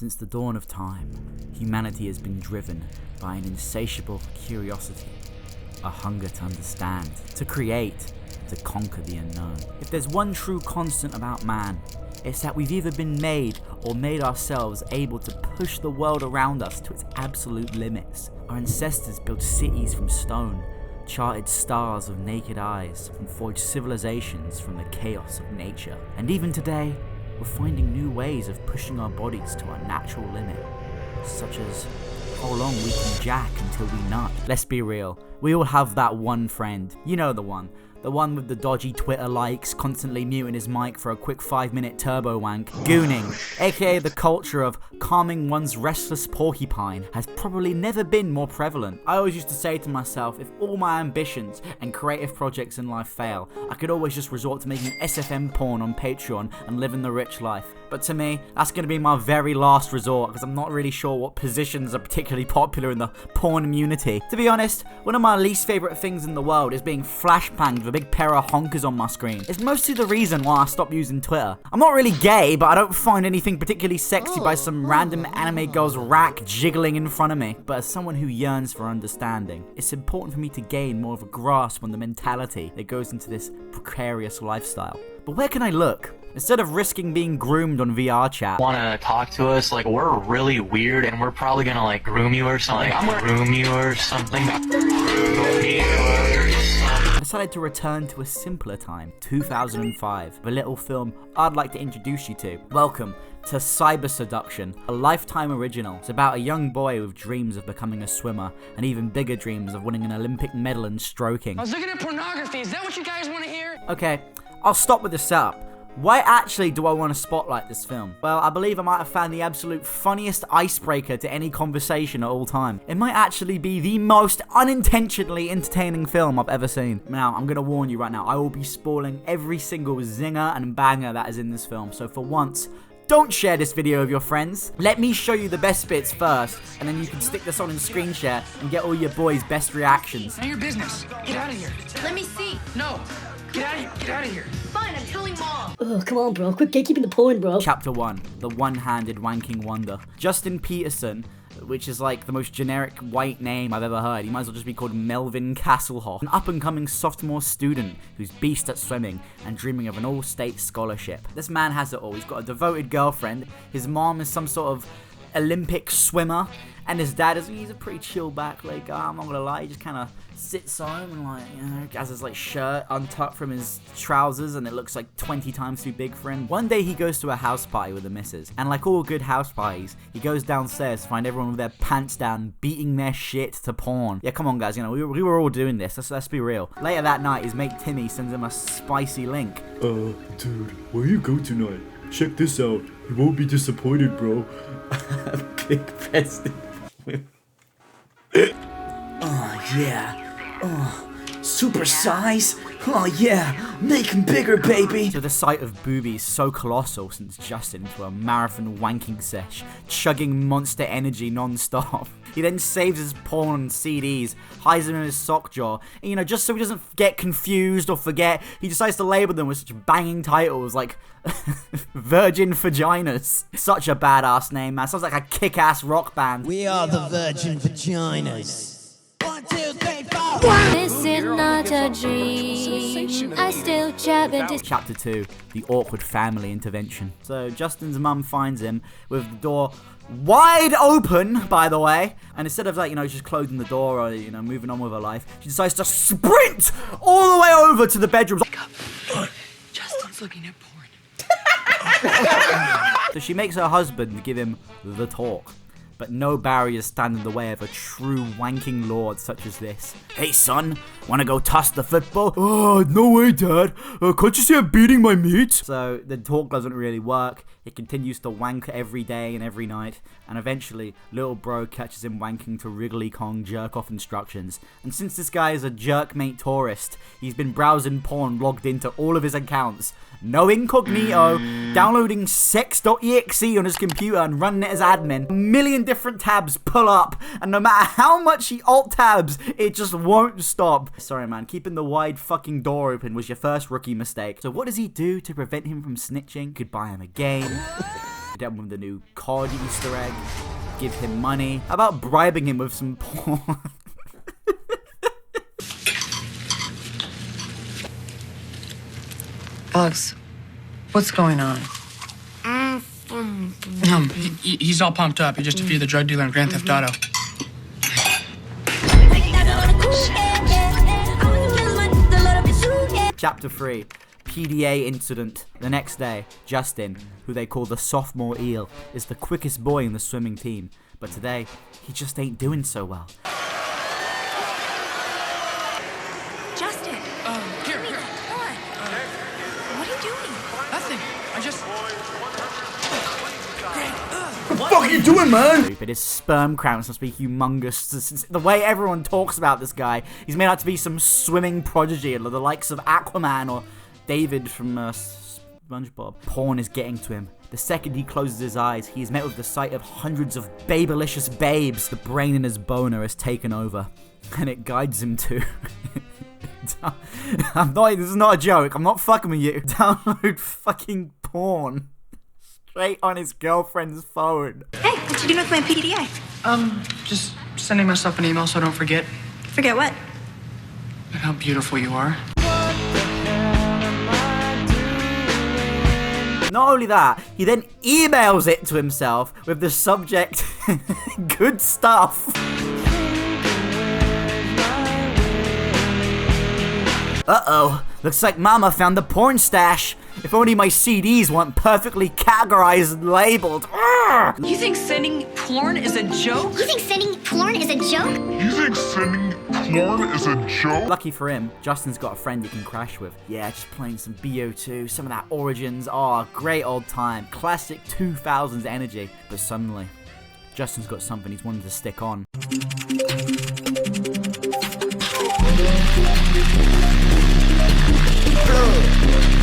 Since the dawn of time, humanity has been driven by an insatiable curiosity, a hunger to understand, to create, to conquer the unknown. If there's one true constant about man, it's that we've either been made or made ourselves able to push the world around us to its absolute limits. Our ancestors built cities from stone, charted stars with naked eyes, and forged civilizations from the chaos of nature. And even today, we're finding new ways of pushing our bodies to our natural limit, such as how long we can jack until we nut. Let's be real, we all have that one friend, you know the one with the dodgy Twitter likes, constantly muting his mic for a quick 5-minute turbo wank. Gooning, aka the culture of calming one's restless porcupine, has probably never been more prevalent. I always used to say to myself, if all my ambitions and creative projects in life fail, I could always just resort to making SFM porn on Patreon and living the rich life. But to me, that's going to be my very last resort, because I'm not really sure what positions are particularly popular in the porn community. To be honest, one of my least favourite things in the world is being flashbanged with a big pair of honkers on my screen. It's mostly the reason why I stopped using Twitter. I'm not really gay, but I don't find anything particularly sexy by some random anime girl's rack jiggling in front of me. But as someone who yearns for understanding, it's important for me to gain more of a grasp on the mentality that goes into this precarious lifestyle. But where can I look? Instead of risking being groomed on VR chat. Wanna talk to us? Like, we're really weird and we're probably gonna like groom you or something. Groom you or something. I decided to return to a simpler time, 2005, a little film I'd like to introduce you to. Welcome to Seduction, a Lifetime original. It's about a young boy with dreams of becoming a swimmer and even bigger dreams of winning an Olympic medal in stroking. I was looking at pornography, is that what you guys want to hear? Okay, I'll stop with the setup. Why actually do I want to spotlight this film? Well, I believe I might have found the absolute funniest icebreaker to any conversation at all time. It might actually be the most unintentionally entertaining film I've ever seen. Now, I'm going to warn you right now, I will be spoiling every single zinger and banger that is in this film. So for once, don't share this video with your friends. Let me show you the best bits first, and then you can stick this on in screen share and get all your boys' best reactions. None of your business. Get out of here. Let me see. No. Get out of here. Get out of here. Fine, I'm telling Mom. Oh, come on, bro. Quit gatekeeping the porn, bro. Chapter 1, The One-Handed Wanking Wonder. Justin Peterson, which is like the most generic white name I've ever heard. He might as well just be called Melvin Castlehoff. An up-and-coming sophomore student who's beast at swimming and dreaming of an all-state scholarship. This man has it all. He's got a devoted girlfriend. His mom is some sort of Olympic swimmer. And his dad he's a pretty chill back leg guy, I'm not gonna lie. He just kind of sits on him and like, you know, has his like shirt untucked from his trousers and it looks like 20 times too big for him. One day he goes to a house party with the missus, and like all good house parties, he goes downstairs to find everyone with their pants down, beating their shit to porn. Yeah, come on guys, you know, we were all doing this, let's be real. Later that night, his mate Timmy sends him a spicy link. Dude, where you go tonight? Check this out. You won't be disappointed, bro. Big festive. Oh yeah. Oh, super size. Oh yeah, make him bigger, baby. So the sight of boobies so colossal sends Justin into a marathon wanking sesh, chugging Monster Energy non-stop. He then saves his porn CDs, hides them in his sock drawer, and you know, just so he doesn't get confused or forget, he decides to label them with such banging titles like Virgin Vaginas. Such a badass name, man. Sounds like a kick-ass rock band. We are the Virgin Vaginas. 1, 2, 3, 4. This is not a dream. I still jab into Chapter 2, The Awkward Family Intervention. So Justin's mum finds him with the door wide open, by the way, and instead of like, you know, just closing the door or, you know, moving on with her life, she decides to sprint all the way over to the bedroom. Justin's looking at porn. So she makes her husband give him the talk. But no barriers stand in the way of a true wanking lord such as this. Hey son, wanna go toss the football? Oh, no way, Dad. Can't you see I'm beating my meat? So the talk doesn't really work. He continues to wank every day and every night, and eventually little bro catches him wanking to Wrigley Kong jerk-off instructions. And since this guy is a jerkmate tourist, he's been browsing porn logged into all of his accounts. No incognito, downloading sex.exe on his computer and running it as admin. A million different tabs pull up, and no matter how much he alt-tabs, it just won't stop. Sorry man, keeping the wide fucking door open was your first rookie mistake. So what does he do to prevent him from snitching? Could buy him a game. them with the new COD Easter egg, give him money. How about bribing him with some porn? Alex, what's going on? He's all pumped up. He just defeated the drug dealer in Grand Theft Auto. Chapter 3. PDA incident. The next day, Justin, who they call the sophomore eel, is the quickest boy in the swimming team. But today, he just ain't doing so well. Justin, Here. come on. What are you doing? Nothing. I just... What the fuck are you doing, man? But his sperm counts must be humongous. The way everyone talks about this guy, he's made out to be some swimming prodigy, the likes of Aquaman or David from SpongeBob. Porn is getting to him. The second he closes his eyes, he is met with the sight of hundreds of babylicious babes. The brain in his boner has taken over, and it guides him to... this is not a joke, I'm not fucking with you. Download fucking porn. Straight on his girlfriend's phone. Hey, what you doing with my PDA? Just sending myself an email so I don't forget Forget what? how beautiful you are. Not only that, he then emails it to himself with the subject, good stuff. Uh-oh, looks like Mama found the porn stash. If only my CDs weren't perfectly categorized and labeled. Urgh! You think sending porn is a joke? You think sending porn is a joke? You think sending porn is a joke? Lucky for him, Justin's got a friend he can crash with. Yeah, just playing some BO2, some of that Origins. Oh, great old time. Classic 2000s energy. But suddenly, Justin's got something he's wanted to stick on.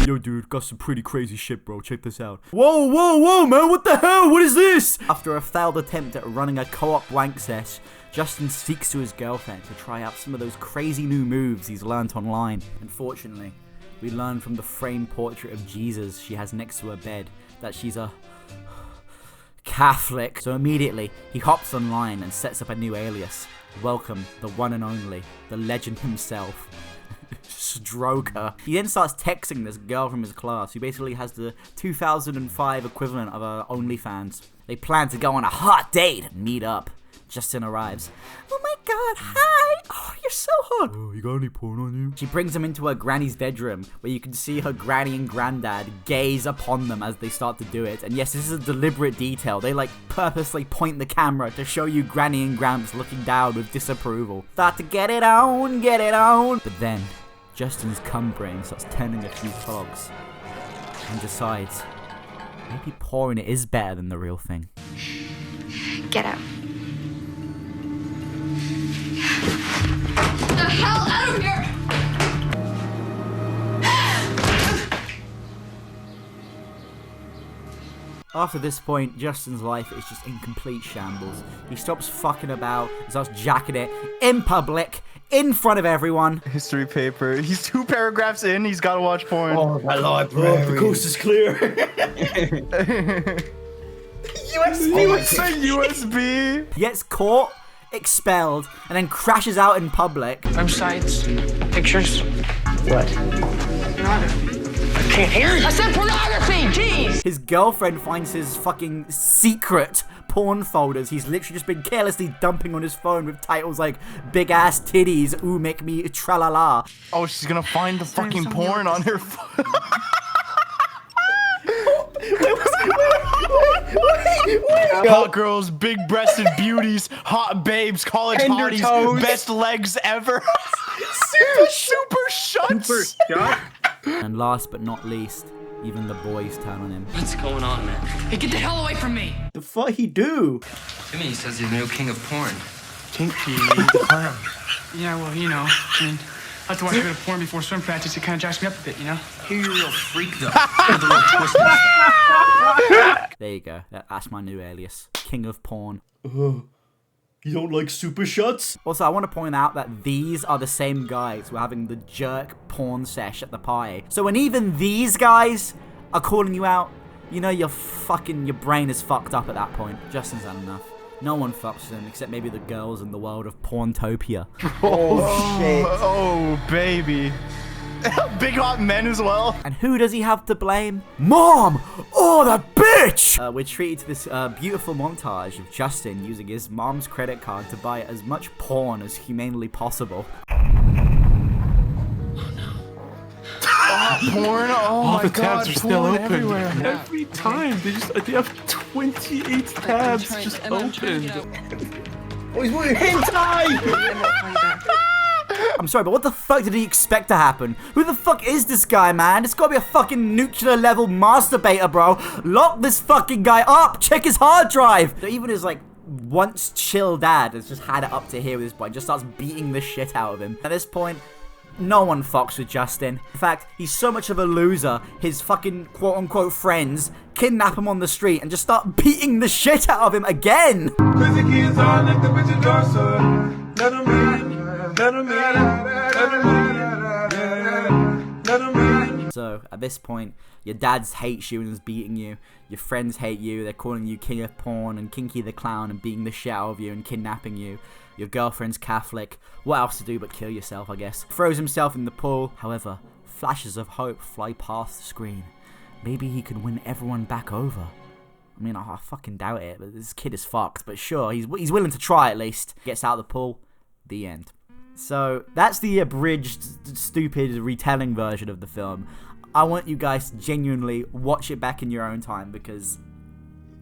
Yo, dude, got some pretty crazy shit, bro. Check this out. Whoa, man, what the hell? What is this? After a failed attempt at running a co-op wank sesh, Justin speaks to his girlfriend to try out some of those crazy new moves he's learnt online. Unfortunately, we learn from the framed portrait of Jesus she has next to her bed that she's a Catholic. So immediately, he hops online and sets up a new alias. Welcome, the one and only, the legend himself. Stroker. He then starts texting this girl from his class who basically has the 2005 equivalent of her OnlyFans. They plan to go on a hot date and meet up. Justin arrives. Oh my god, hi! Oh, you're so hot! Oh, you got any porn on you? She brings him into her granny's bedroom, where you can see her granny and granddad gaze upon them as they start to do it. And yes, this is a deliberate detail. They purposely point the camera to show you granny and gramps looking down with disapproval. Start to get it on, get it on! But then, Justin's cum brain starts turning a few clogs and decides maybe porn is better than the real thing. Get out. The hell out of here! After this point, Justin's life is just in complete shambles. He stops fucking about and starts jacking it in public, in front of everyone. History paper. He's 2 paragraphs in, he's gotta watch porn. Oh, my library. Oh, the coast is clear. USB. What's the USB? He gets caught, expelled, and then crashes out in public. Websites, pictures. What? Pornography. I can't hear you. I said pornography, jeez! His girlfriend finds his fucking secret porn folders he's literally just been carelessly dumping on his phone with titles like Big Ass Titties, Ooh Make Me Tralala. Oh, she's gonna find the fucking porn on her phone. Wait. Hot girls, big-breasted beauties, hot babes, college hotties, best legs ever. Super shuts. And last but not least, even the boys turn on him. What's going on, man? Hey, get the hell away from me! The fuck he do? Jimmy says he's the new king of porn. Kinky the clown. Yeah, well, you know, I mean, I have to watch a bit of porn before swim practice. It kind of jacks me up a bit, you know? You're a real freak, though. With a real twist. There you go. That's my new alias. King of porn. You don't like super shots? Also, I want to point out that these are the same guys who are having the jerk porn sesh at the party. So when even these guys are calling you out, you know your brain is fucked up at that point. Justin's had enough. No one fucks with him except maybe the girls in the world of Porntopia. Oh, shit. Oh, baby. Big hot men as well. And who does he have to blame? Mom! Oh, that bitch! We're treated to this beautiful montage of Justin using his mom's credit card to buy as much porn as humanly possible. Porn? Oh All my the god, tabs are still open. everywhere. Every time they have 28 tabs just opened. Oh, he's moving hentai! I'm sorry, but what the fuck did he expect to happen? Who the fuck is this guy, man? It's gotta be a fucking nuclear level masturbator, bro. Lock this fucking guy up. Check his hard drive. Even his, like, once chill dad has just had it up to here with this boy. Just starts beating the shit out of him. At this point, no one fucks with Justin. In fact, he's so much of a loser, his fucking quote-unquote friends kidnap him on the street and just start beating the shit out of him again. So, at this point, your dad hates you and is beating you. Your friends hate you. They're calling you king of porn and Kinky the clown and beating the shit out of you and kidnapping you. Your girlfriend's Catholic. What else to do but kill yourself, I guess. Throws himself in the pool. However, flashes of hope fly past the screen. Maybe he can win everyone back over. I mean, I fucking doubt it, but this kid is fucked. But sure, he's willing to try at least. Gets out of the pool. The end. So, that's the abridged, stupid retelling version of the film. I want you guys to genuinely watch it back in your own time because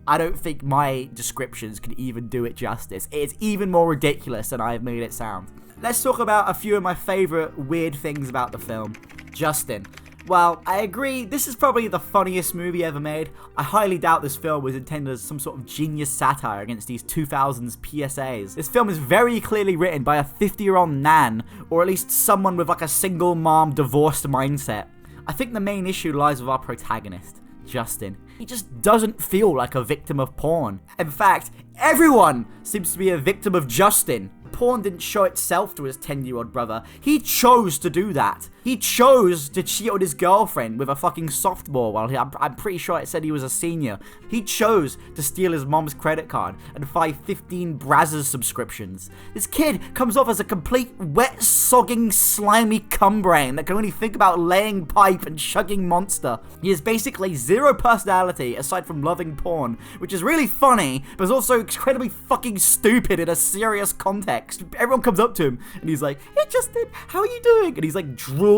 I don't think my descriptions could even do it justice. It's even more ridiculous than I've made it sound. Let's talk about a few of my favorite weird things about the film. Justin. Well, I agree, this is probably the funniest movie ever made. I highly doubt this film was intended as some sort of genius satire against these 2000s PSAs. This film is very clearly written by a 50-year-old nan, or at least someone with like a single mom divorced mindset. I think the main issue lies with our protagonist, Justin. He just doesn't feel like a victim of porn. In fact, everyone seems to be a victim of Justin. Porn didn't show itself to his 10-year-old brother. He chose to do that. He chose to cheat on his girlfriend with a fucking softball while I'm pretty sure it said he was a senior. He chose to steal his mom's credit card and buy 15 Brazzers subscriptions. This kid comes off as a complete wet, sogging, slimy cumbrain that can only think about laying pipe and chugging Monster. He has basically zero personality aside from loving porn, which is really funny, but is also incredibly fucking stupid in a serious context. Everyone comes up to him and he's like, "Hey Justin, how are you doing?" And he's like drool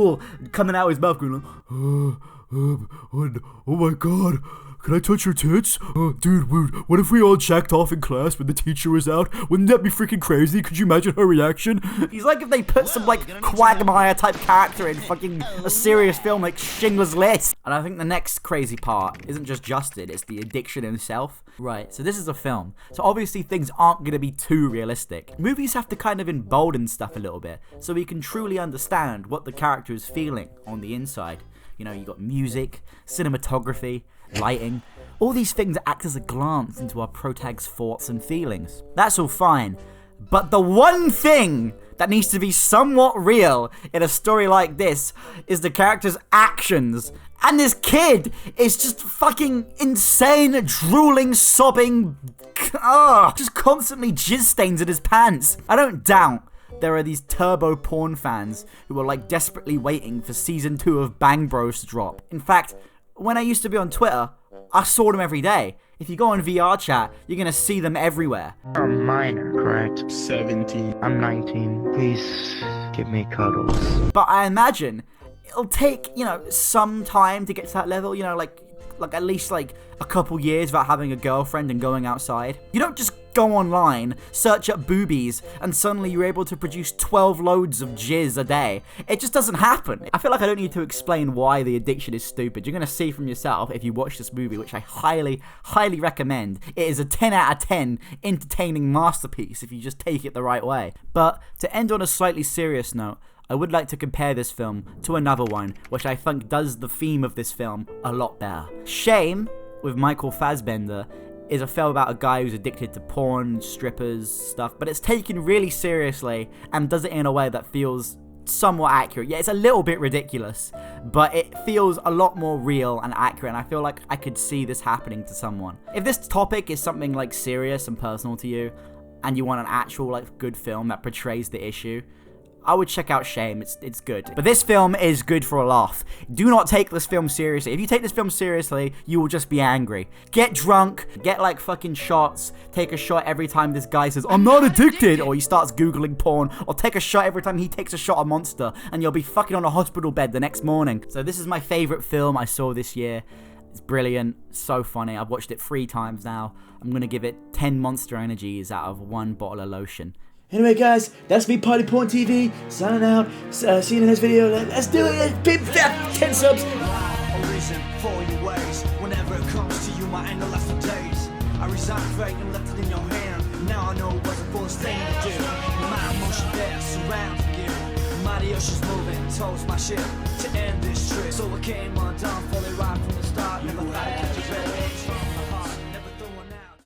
coming out of his mouth going like, oh my god, can I touch your tits? Dude, what if we all jacked off in class when the teacher was out? Wouldn't that be freaking crazy? Could you imagine her reaction? He's like if they put some like Quagmire type character in fucking a serious film like Schindler's List. And I think the next crazy part isn't just Justin, it's the addiction himself. Right, so this is a film, so obviously things aren't going to be too realistic. Movies have to kind of embolden stuff a little bit, so we can truly understand what the character is feeling on the inside. You know, you got music, cinematography, lighting. All these things act as a glance into our protag's thoughts and feelings. That's all fine, but the one thing that needs to be somewhat real in a story like this is the character's actions. And this kid is just fucking insane, drooling, sobbing, just constantly jizz stains in his pants. I don't doubt there are these turbo porn fans who are like desperately waiting for season 2 of Bang Bros to drop. In fact, when I used to be on Twitter, I saw them every day. If you go on VR chat, you're gonna see them everywhere. I'm minor, correct? 17. I'm 19. Please give me cuddles. But I imagine it'll take, you know, some time to get to that level, you know, like at least like a couple years without having a girlfriend and going outside. You don't just go online, search up boobies, and suddenly you're able to produce 12 loads of jizz a day. It just doesn't happen. I feel like I don't need to explain why the addiction is stupid. You're gonna see from yourself if you watch this movie, which I highly, highly recommend. It is a 10 out of 10 entertaining masterpiece if you just take it the right way. But to end on a slightly serious note, I would like to compare this film to another one, which I think does the theme of this film a lot better. Shame, with Michael Fassbender, is a film about a guy who's addicted to porn, strippers, stuff, but it's taken really seriously and does it in a way that feels somewhat accurate. Yeah, it's a little bit ridiculous, but it feels a lot more real and accurate, and I feel like I could see this happening to someone. If this topic is something like serious and personal to you, and you want an actual like good film that portrays the issue, I would check out Shame. It's good. But this film is good for a laugh. Do not take this film seriously. If you take this film seriously, you will just be angry. Get drunk, get like fucking shots, take a shot every time this guy says, I'm not addicted, or he starts Googling porn, or take a shot every time he takes a shot of Monster, and you'll be fucking on a hospital bed the next morning. So this is my favorite film I saw this year. It's brilliant, so funny. I've watched it 3 times now. I'm gonna give it 10 Monster Energies out of 1 bottle of lotion. Anyway, guys, that's me, Party Porn TV, signing out. See you in the next video. Let's do it. 10 subs. A reason for your ways. Whenever it comes to you, my anger lasts for days. I resigned fate and left it in your hand. Now I know it was a foolish thing to do. My emotion there surrounding you. Mighty oceans moving towards my ship to end this trip. So I came undone, fully right from the start. Never thought I'd catch a better.